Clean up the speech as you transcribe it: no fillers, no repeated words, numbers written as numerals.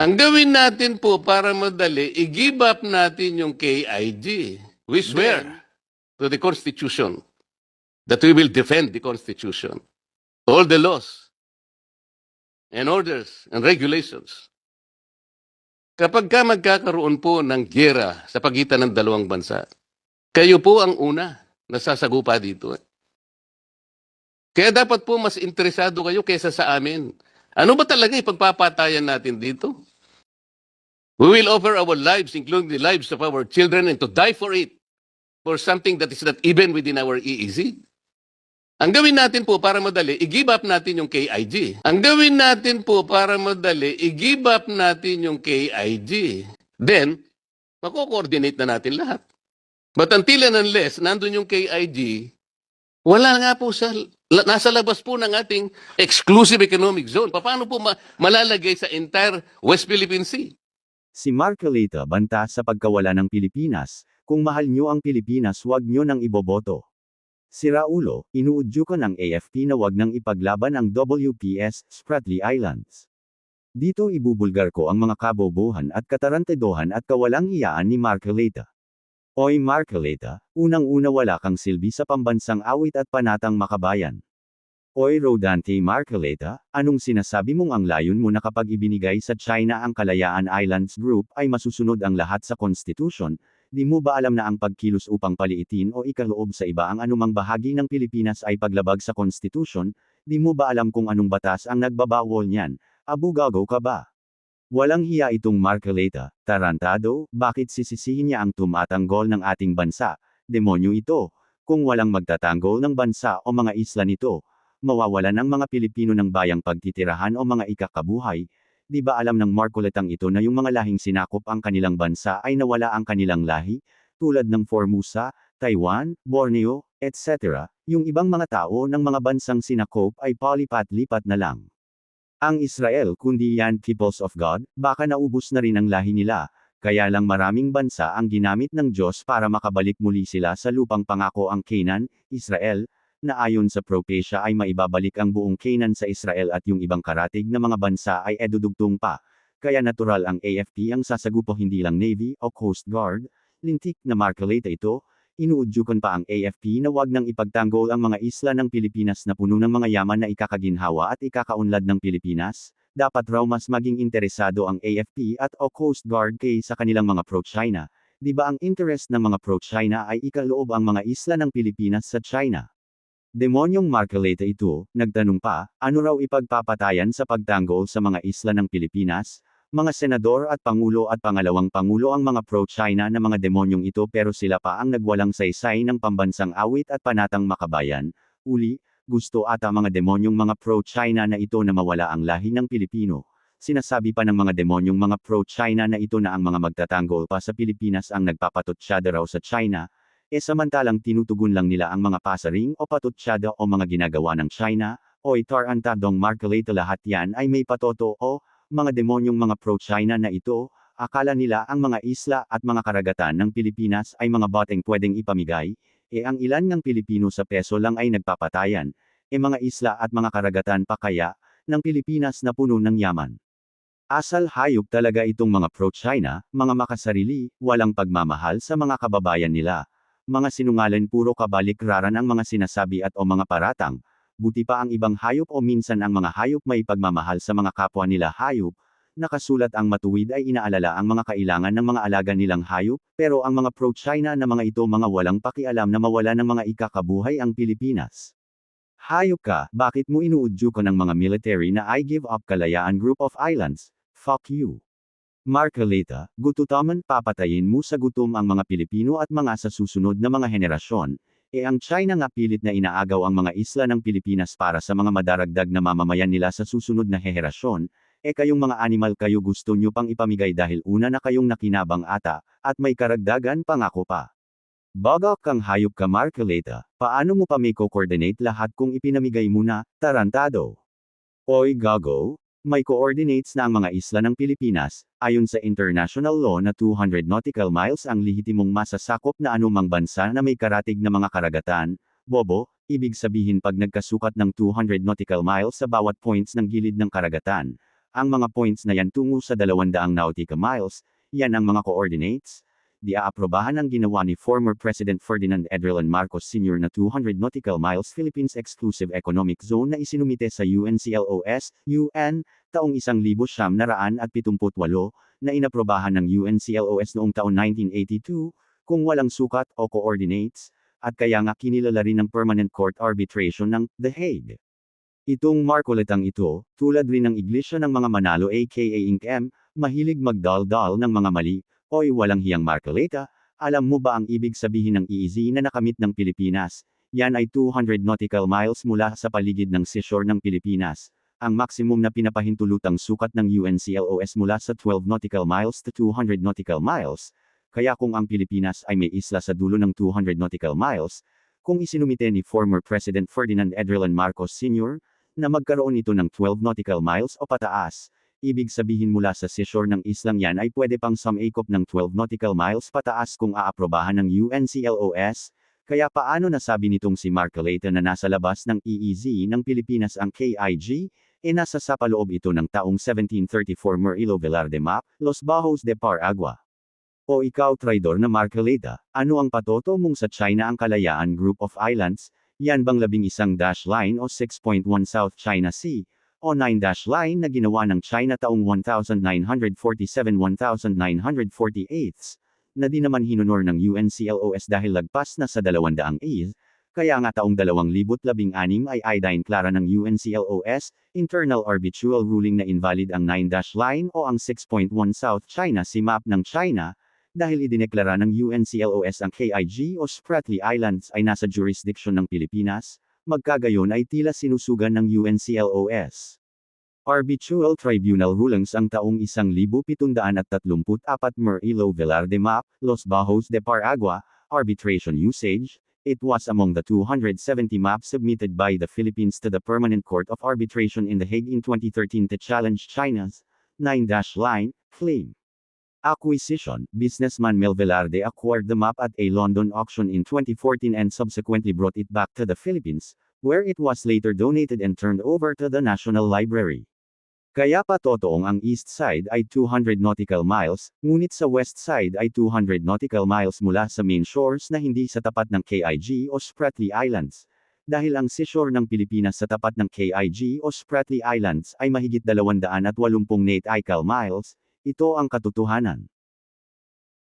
Ang gawin natin po para madali, i-give up natin yung KIG. We swear to the Constitution that we will defend the Constitution, all the laws and orders and regulations. Kapag ka magkakaroon po ng giyera sa pagitan ng dalawang bansa, kayo po ang una na sasagupa dito. Kaya dapat po mas interesado kayo kaysa sa amin. Ano ba talaga ipagpapatayan natin dito? We will offer our lives, including the lives of our children, and to die for it, for something that is not even within our EEZ. Ang gawin natin po para madali, i-give up natin yung KIG. Ang gawin natin po para madali, i-give up natin yung KIG. Then, mako-coordinate na natin lahat. But until and unless nandun yung KIG, wala nga po sa, nasa labas po ng ating exclusive economic zone. Paano po malalagay sa entire West Philippine Sea? Si Marcolita banta sa pagkawala ng Pilipinas, kung mahal nyo ang Pilipinas huwag nyo nang iboboto. Si Raulo, inuudyukan ng AFP na wag nang ipaglaban ang WPS, Spratly Islands. Dito ibubulgar ko ang mga kabobohan at katarantaduhan at kawalang hiyaan ni Marcolita. Oy Marcolita, unang-una wala kang silbi sa pambansang awit at panatang makabayan. Oy Rodante Marcolita, anong sinasabi mong ang layon mo na kapag ibinigay sa China ang Kalayaan Islands Group ay masusunod ang lahat sa Constitution? Di mo ba alam na ang pagkilos upang paliitin o ikaloob sa iba ang anumang bahagi ng Pilipinas ay paglabag sa Constitution? Di mo ba alam kung anong batas ang nagbabawal niyan? Abugago ka ba? Walang hiya itong Marcolita, tarantado, bakit sisisihin niya ang tumatanggol ng ating bansa? Demonyo ito. Kung walang magtatanggol ng bansa o mga isla nito, mawawalan ang mga Pilipino ng bayang pagtitirahan o mga ikakabuhay. Di ba alam ng Marcolitang ito na yung mga lahing sinakop ang kanilang bansa ay nawala ang kanilang lahi, tulad ng Formosa, Taiwan, Borneo, etc., yung ibang mga tao ng mga bansang sinakop ay palipat-lipat na lang. Ang Israel kundi yan peoples of God, baka naubos na rin ang lahi nila, kaya lang maraming bansa ang ginamit ng Diyos para makabalik muli sila sa lupang pangako ang Canaan, Israel, na ayon sa propesya ay maibabalik ang buong Canaan sa Israel at yung ibang karatig na mga bansa ay edudugtong pa. Kaya natural ang AFP ang sasagupo hindi lang Navy o Coast Guard, lintik na Marcolita ito, inuudyukan pa ang AFP na wag nang ipagtanggol ang mga isla ng Pilipinas na puno ng mga yaman na ikakaginhawa at ikakaunlad ng Pilipinas. Dapat raw mas maging interesado ang AFP at o Coast Guard kaysa kanilang mga pro-China. Di ba ang interest ng mga pro-China ay ikaloob ang mga isla ng Pilipinas sa China? Demonyong Marcolita ito, nagtanong pa, ano raw ipagpapatayan sa pagtanggol sa mga isla ng Pilipinas? Mga senador at pangulo at pangalawang pangulo ang mga pro-China na mga demonyong ito pero sila pa ang nagwalang saysay ng pambansang awit at panatang makabayan. Uli, gusto ata mga demonyong mga pro-China na ito na mawala ang lahi ng Pilipino. Sinasabi pa ng mga demonyong mga pro-China na ito na ang mga magtatanggol pa sa Pilipinas ang nagpapatotsyada raw sa China. Samantalang tinutugon lang nila ang mga pasaring o patutsyada o mga ginagawa ng China, o tarantadong Marcolita lahat yan ay may patoto o, mga demonyong mga pro-China na ito, akala nila ang mga isla at mga karagatan ng Pilipinas ay mga boteng pwedeng ipamigay, ang ilan ng Pilipino sa peso lang ay nagpapatayan, mga isla at mga karagatan pa kaya, ng Pilipinas na puno ng yaman. Asal hayop talaga itong mga pro-China, mga makasarili, walang pagmamahal sa mga kababayan nila. Mga sinungaling puro kabalik-raran ang mga sinasabi at o mga paratang, buti pa ang ibang hayop o minsan ang mga hayop may pagmamahal sa mga kapwa nila hayop, nakasulat ang matuwid ay inaalala ang mga kailangan ng mga alaga nilang hayop, pero ang mga pro-China na mga ito mga walang pakialam na mawala ng mga ikakabuhay ang Pilipinas. Hayop ka, bakit mo inuudyukan ng mga military na I give up Kalayaan Group of Islands? Fuck you. Marcolita, gututaman papatayin mo sa gutom ang mga Pilipino at mga sa susunod na mga henerasyon, ang China nga pilit na inaagaw ang mga isla ng Pilipinas para sa mga madaragdag na mamamayan nila sa susunod na henerasyon, kayong mga animal kayo gusto nyo pang ipamigay dahil una na kayong nakinabang ata, at may karagdagan pangako pa. Bagak kang hayop ka Marcolita, paano mo pa may co-coordinate lahat kung ipinamigay mo na, tarantado? Oy gago, may coordinates na ang mga isla ng Pilipinas, ayon sa international law na 200 nautical miles ang lehitimong masasakop na anumang bansa na may karatig na mga karagatan. Bobo, ibig sabihin pag nagkasukat ng 200 nautical miles sa bawat points ng gilid ng karagatan, Ang mga points na yan tungo sa 200 nautical miles, yan ang mga coordinates. Diaaprobahan ang ginawa ni former President Ferdinand Edrelan Marcos Sr. na 200 nautical miles Philippines Exclusive Economic Zone na isinumite sa UNCLOS, UN, taong 1978 na inaprobahan ng UNCLOS noong taon 1982, kung walang sukat o coordinates, at kaya nga kinilala rin ng Permanent Court Arbitration ng The Hague. Itong markuletang ito, tulad rin ng Iglesia ng mga Manalo aka Inc.M., mahilig magdaldal ng mga mali, oy walang hiyang markuleta, alam mo ba ang ibig sabihin ng EEZ na nakamit ng Pilipinas? Yan ay 200 nautical miles mula sa paligid ng seashore ng Pilipinas. Ang maximum na pinapahintulutang sukat ng UNCLOS mula sa 12 nautical miles to 200 nautical miles. Kaya kung ang Pilipinas ay may isla sa dulo ng 200 nautical miles, kung isinumite ni former President Ferdinand Edrelan Marcos Sr., na magkaroon ito ng 12 nautical miles o pataas, ibig sabihin mula sa seashore ng islang yan ay pwede pang sumikop ng 12 nautical miles pataas kung aaprobahan ng UNCLOS, kaya paano nasabi nitong si Marcoleta na nasa labas ng EEZ ng Pilipinas ang KIG, nasa sapaloob ito ng taong 1734 Murillo Velarde Map, Los Bajos de Paragua. O ikaw traidor na Marcoleta, ano ang patoto mong sa China ang Kalayaan Group of Islands, yan bang 11 dash line o 6.1 South China Sea, o 9 dash line na ginawa ng China taong 1947-1948, na di naman hinonor ng UNCLOS dahil lagpas na sa 200 is, kaya nga taong 2016 ay idine clara ng UNCLOS, internal arbitral ruling na invalid ang 9 dash line o ang 6.1 South China Sea map ng China, dahil idineklara ng UNCLOS ang KIG o Spratly Islands ay nasa jurisdiction ng Pilipinas, magkagayon ay tila sinusugan ng UNCLOS. Arbitral Tribunal rulings ang taong 1734 Murillo Velarde Map, Los Bajos de Paragua, arbitration usage, it was among the 270 maps submitted by the Philippines to the Permanent Court of Arbitration in The Hague in 2013 to challenge China's 9-line claim. Acquisition, businessman Mel Velarde acquired the map at a London auction in 2014 and subsequently brought it back to the Philippines, where it was later donated and turned over to the National Library. Kaya patotoong ang east side ay 200 nautical miles, ngunit sa west side ay 200 nautical miles mula sa main shores na hindi sa tapat ng KIG o Spratly Islands. Dahil ang seashore ng Pilipinas sa tapat ng KIG o Spratly Islands ay mahigit 280 nautical miles, ito ang katotohanan.